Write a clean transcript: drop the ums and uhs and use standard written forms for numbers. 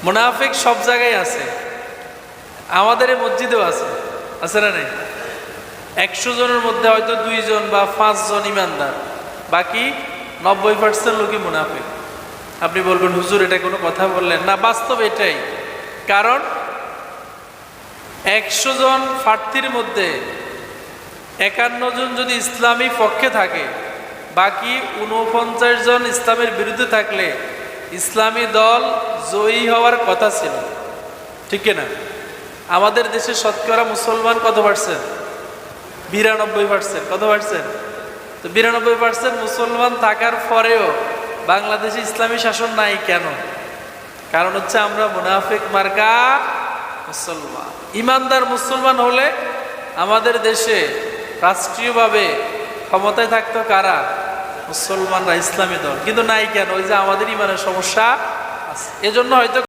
মুনাফিক সব জায়গায় আছে, আমাদের এই মসজিদেও আছে, আছে না নেই? 100 জনের মধ্যে হয়তো 2 জন বা 5 জন ইমানদার, বাকি 90% লোকই মুনাফিক। আপনি বলবেন হুজুর এটা কোনো কথা বললেন না, বাস্তব এটাই। কারণ 100 জন প্রার্থীর মধ্যে 51 জন যদি ইসলামী পক্ষে থাকে, বাকি 49 জন ইসলামের বিরুদ্ধে থাকলে ইসলামী দল জয়ী হওয়ার কথা ছিল, ঠিক না? আমাদের দেশে শতকরা মুসলমান কত পার্সেন্ট? 92%। কত পার্সেন্ট? তো 92% মুসলমান থাকার পরেও বাংলাদেশে ইসলামী শাসন নাই কেন? কারণ হচ্ছে আমরা মুনাফিক মার্কা মুসলমান। ইমানদার মুসলমান হলে আমাদের দেশে রাষ্ট্রীয়ভাবে ক্ষমতায় থাকতো কারা? মুসলমানরা, ইসলামী দল। কিন্তু নাই কেন? ওই যে আমাদের ইমানের সমস্যা আছে, এজন্য হয়তো